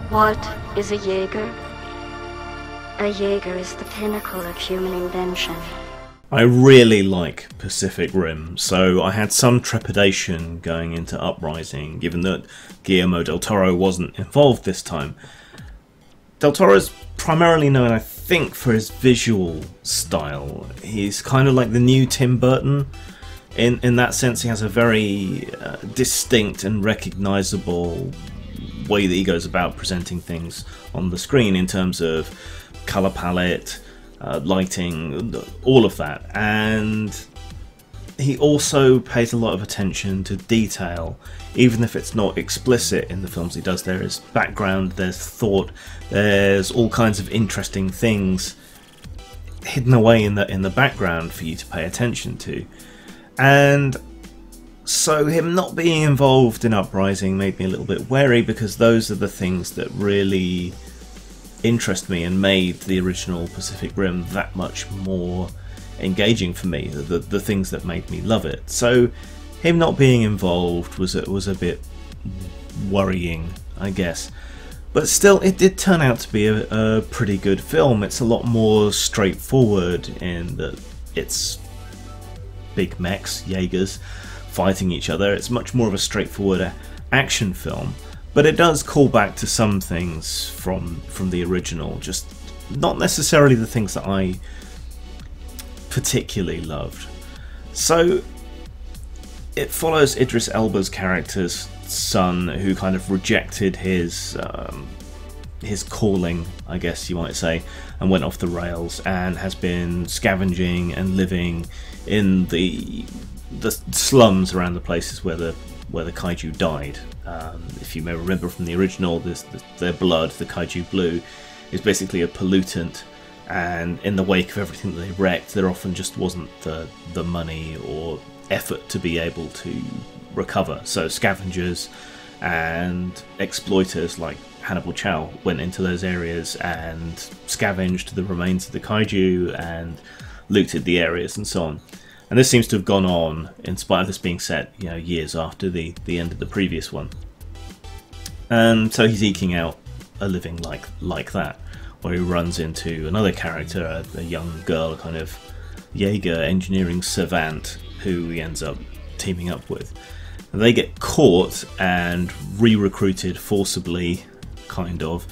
What is a Jaeger? A Jaeger is the pinnacle of human invention. I really like Pacific Rim, so I had some trepidation going into Uprising, given that Guillermo del Toro wasn't involved this time. Del Toro's primarily known, I think, for his visual style. He's kind of like the new Tim Burton. In that sense, he has a very distinct and recognisable way that he goes about presenting things on the screen in terms of colour palette, lighting, all of that. And he also pays a lot of attention to detail, even if it's not explicit in the films he does. There is background, there's thought, there's all kinds of interesting things hidden away in the background for you to pay attention to. And so him not being involved in Uprising made me a little bit wary, because those are the things that really interest me and made the original Pacific Rim that much more engaging for me, the things that made me love it. So him not being involved was a bit worrying, I guess. But still, it did turn out to be a pretty good film. It's a lot more straightforward in that it's big mechs, Jaegers, fighting each other. It's much more of a straightforward action film, but it does call back to some things from the original, just not necessarily the things that I particularly loved. So it follows Idris Elba's character's son, who kind of rejected his calling, I guess you might say, and went off the rails, and has been scavenging and living in the slums around the places where the kaiju died. If you may remember from the original, their blood, the kaiju blue, is basically a pollutant, and in the wake of everything that they wrecked, there often just wasn't the money or effort to be able to recover. So scavengers and exploiters like Hannibal Chow went into those areas and scavenged the remains of the kaiju and looted the areas and so on. And this seems to have gone on, in spite of this being set, years after the end of the previous one. And so he's eking out a living like that, where he runs into another character, a young girl, a kind of Jaeger engineering savant, who he ends up teaming up with. And they get caught and re-recruited forcibly, kind of,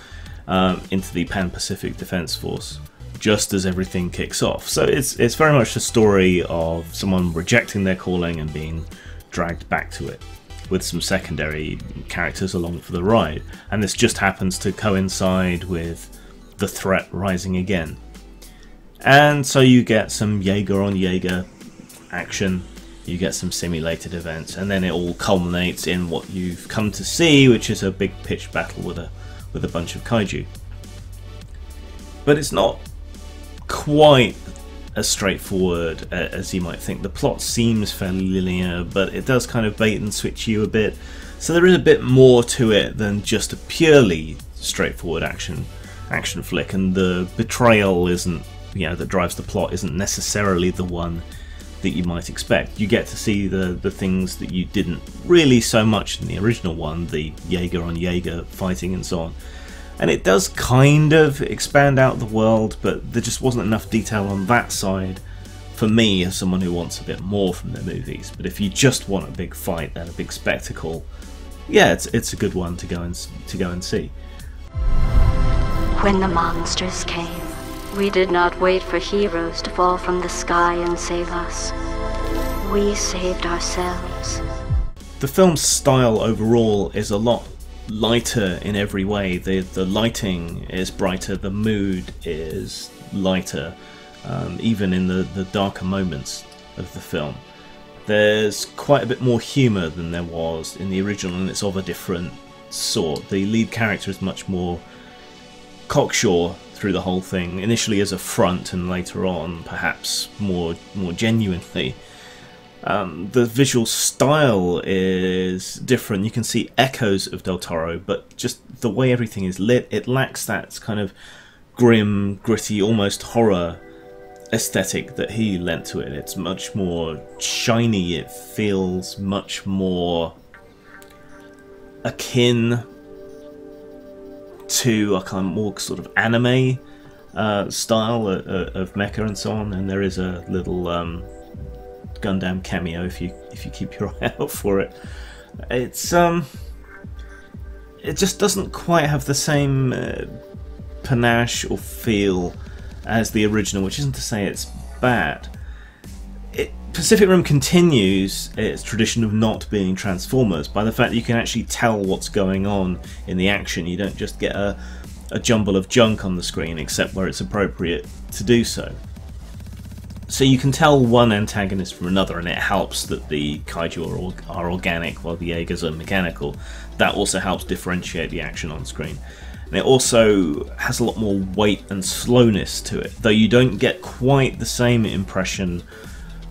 into the Pan-Pacific Defense Force, just as everything kicks off. So it's very much a story of someone rejecting their calling and being dragged back to it, with some secondary characters along for the ride. And this just happens to coincide with the threat rising again. And so you get some Jaeger on Jaeger action, you get some simulated events, and then it all culminates in what you've come to see, which is a big pitched battle with a bunch of kaiju. But it's not quite as straightforward as you might think. The plot seems fairly linear, but it does kind of bait and switch you a bit. So there is a bit more to it than just a purely straightforward action flick, and the betrayal isn't, that drives the plot isn't necessarily the one that you might expect. You get to see the things that you didn't really so much in the original one, the Jaeger on Jaeger fighting and so on. And it does kind of expand out the world, but there just wasn't enough detail on that side for me as someone who wants a bit more from their movies. But if you just want a big fight and a big spectacle, yeah, it's a good one to go and see. When the monsters came, we did not wait for heroes to fall from the sky and save us. We saved ourselves. The film's style overall is a lot lighter in every way. The lighting is brighter, the mood is lighter, even in the darker moments of the film. There's quite a bit more humour than there was in the original, and it's of a different sort. The lead character is much more cocksure through the whole thing, initially as a front and later on perhaps more genuinely. The visual style is different. You can see echoes of Del Toro, but just the way everything is lit, it lacks that kind of grim, gritty, almost horror aesthetic that he lent to it. It's much more shiny, it feels much more akin to a kind of more sort of anime style of mecha and so on, and there is a little Gundam cameo if you keep your eye out for it. It's it just doesn't quite have the same panache or feel as the original, which isn't to say it's bad. Pacific Rim continues its tradition of not being Transformers by the fact that you can actually tell what's going on in the action. You don't just get a jumble of junk on the screen, except where it's appropriate to do so. So you can tell one antagonist from another, and it helps that the kaiju are organic while the Jaegers are mechanical. That also helps differentiate the action on screen. And it also has a lot more weight and slowness to it, though you don't get quite the same impression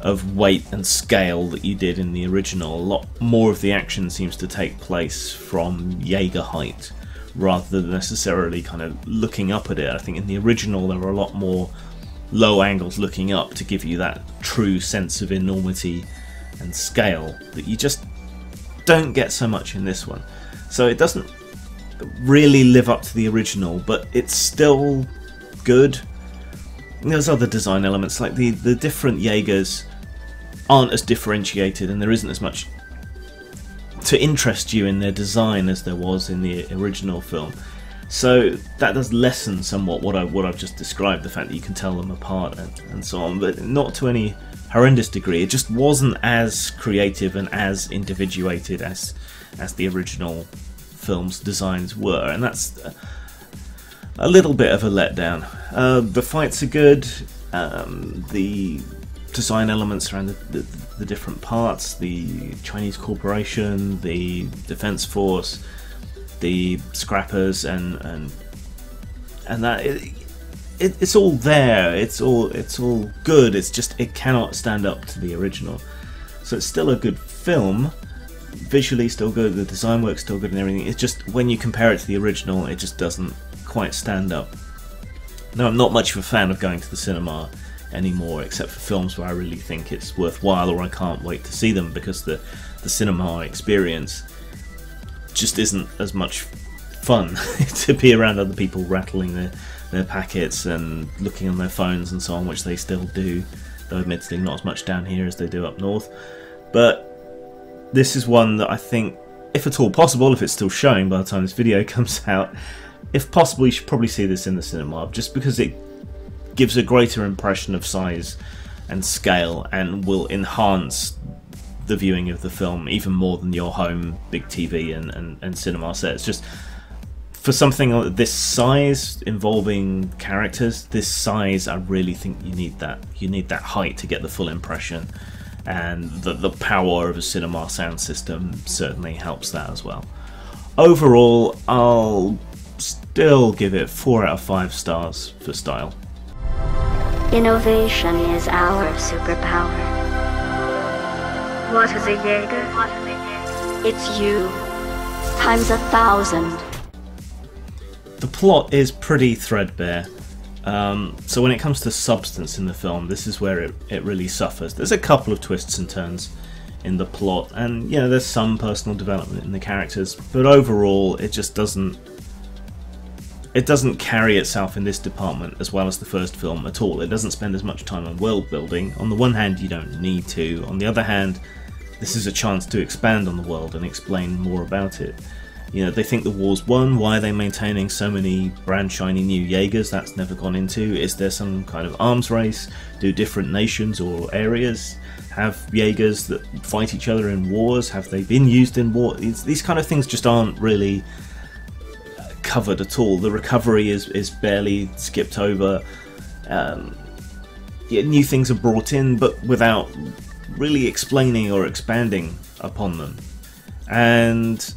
of weight and scale that you did in the original. A lot more of the action seems to take place from Jaeger height, rather than necessarily kind of looking up at it. I think in the original there were a lot more low angles looking up to give you that true sense of enormity and scale that you just don't get so much in this one. So it doesn't really live up to the original, but it's still good. And there's other design elements, like the different Jaegers aren't as differentiated, and there isn't as much to interest you in their design as there was in the original film. So that does lessen somewhat what I've just described, the fact that you can tell them apart and so on, but not to any horrendous degree. It just wasn't as creative and as individuated as the original film's designs were, and that's a little bit of a letdown. The fights are good, the design elements around the different parts, the Chinese corporation, the defense force, the scrappers, and that it's all there. It's all good. It's just it cannot stand up to the original. So it's still a good film. Visually still good. The design work's still good and everything. It's just when you compare it to the original, it just doesn't quite stand up. Now, I'm not much of a fan of going to the cinema anymore, except for films where I really think it's worthwhile or I can't wait to see them, because the cinema experience just isn't as much fun to be around other people rattling their packets and looking on their phones and so on, which they still do, though admittedly not as much down here as they do up north. But this is one that I think, if at all possible, if it's still showing by the time this video comes out, if possible you should probably see this in the cinema, just because it gives a greater impression of size and scale and will enhance the viewing of the film even more than your home big TV and cinema set. It's just, for something of this size involving characters, this size, I really think you need that height to get the full impression, and the power of a cinema sound system certainly helps that as well. Overall, I'll still give it 4 out of 5 stars for style. Innovation is our superpower. What is a Jaeger? It's you, times 1,000. The plot is pretty threadbare, so when it comes to substance in the film, this is where it really suffers. There's a couple of twists and turns in the plot, and you know, there's some personal development in the characters, but overall it just doesn't carry itself in this department as well as the first film at all. It doesn't spend as much time on world building. On the one hand, you don't need to. On the other hand, this is a chance to expand on the world and explain more about it. You know, they think the war's won. Why are they maintaining so many brand shiny new Jaegers? That's never gone into. Is there some kind of arms race? Do different nations or areas have Jaegers that fight each other in wars? Have they been used in war? These kind of things just aren't really covered at all. The recovery is barely skipped over. New things are brought in, but without really explaining or expanding upon them. And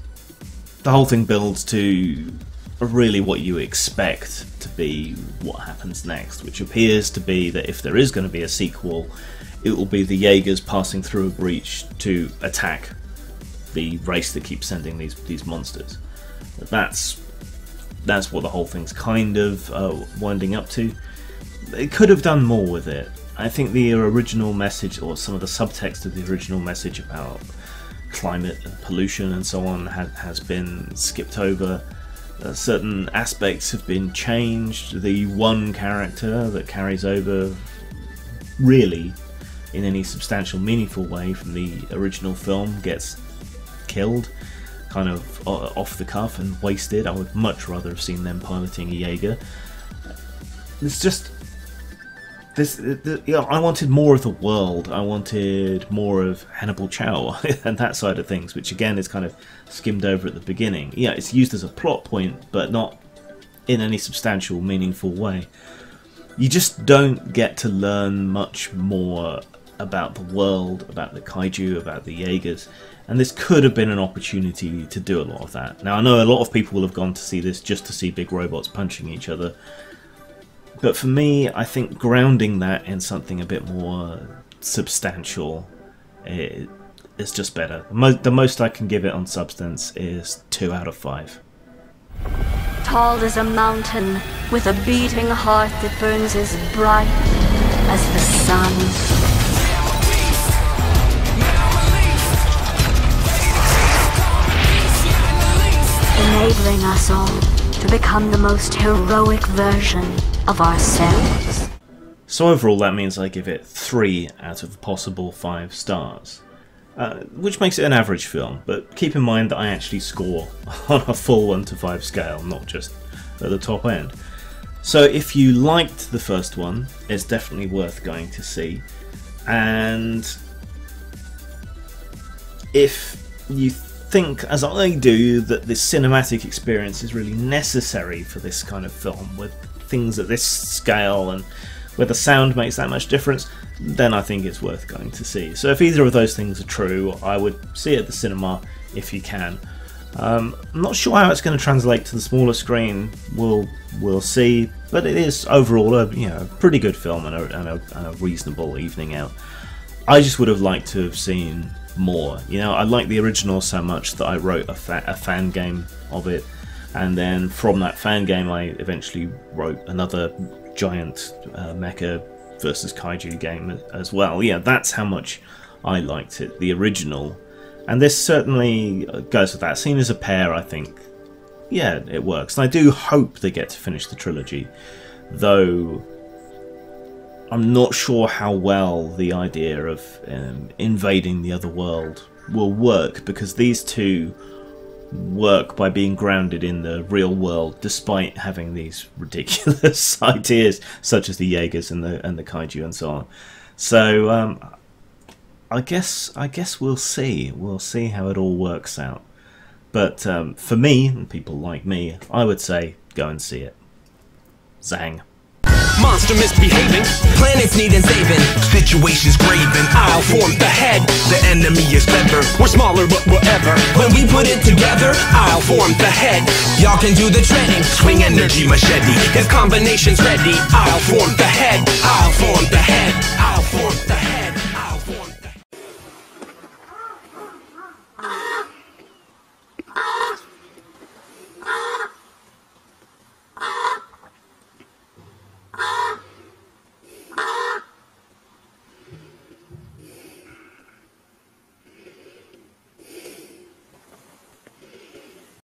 the whole thing builds to really what you expect to be what happens next, which appears to be that if there is going to be a sequel, it will be the Jaegers passing through a breach to attack the race that keeps sending these monsters. That's what the whole thing's kind of winding up to. It could have done more with it. I think the original message, or some of the subtext of the original message about climate and pollution and so on, has been skipped over. Certain aspects have been changed. The one character that carries over really in any substantial, meaningful way from the original film gets killed, kind of off the cuff and wasted. I would much rather have seen them piloting a Jaeger. It's just I wanted more of the world. I wanted more of Hannibal Chow and that side of things, which again is kind of skimmed over at the beginning. Yeah, it's used as a plot point, but not in any substantial, meaningful way. You just don't get to learn much more about the world, about the kaiju, about the Jaegers, and this could have been an opportunity to do a lot of that. Now, I know a lot of people will have gone to see this just to see big robots punching each other, but for me, I think grounding that in something a bit more substantial is just better. The most I can give it on substance is 2 out of 5. Tall as a mountain, with a beating heart that burns as bright as the sun. Enabling us all to become the most heroic version of ourselves. So overall that means I give it 3 out of a possible 5 stars. Which makes it an average film, but keep in mind that I actually score on a full 1 to 5 scale, not just at the top end. So if you liked the first one, it's definitely worth going to see. And if you think, as I do, that this cinematic experience is really necessary for this kind of film, with things at this scale and where the sound makes that much difference, then I think it's worth going to see. So if either of those things are true, I would see it at the cinema if you can. I'm not sure how it's going to translate to the smaller screen. We'll see, but it is overall a pretty good film and a reasonable evening out. I just would have liked to have seen more. I like the original so much that I wrote a fan game of it, and then from that fan game I eventually wrote another giant mecha versus kaiju game as well. Yeah, that's how much I liked it, the original. And this certainly goes with that. Seen as a pair, I think, yeah, it works. And I do hope they get to finish the trilogy, though I'm not sure how well the idea of invading the other world will work, because these two work by being grounded in the real world despite having these ridiculous ideas such as the Jaegers and the kaiju and so on. So I guess we'll see how it all works out. But for me, and people like me, I would say go and see it. Zang. Monster misbehaving, planets needing saving, situations graven, I'll form the head. The enemy is clever, we're smaller but whatever. When we put it together, I'll form the head. Y'all can do the treading, swing energy machete. His combination's ready, I'll form the head. I'll form the head. I'll form the head.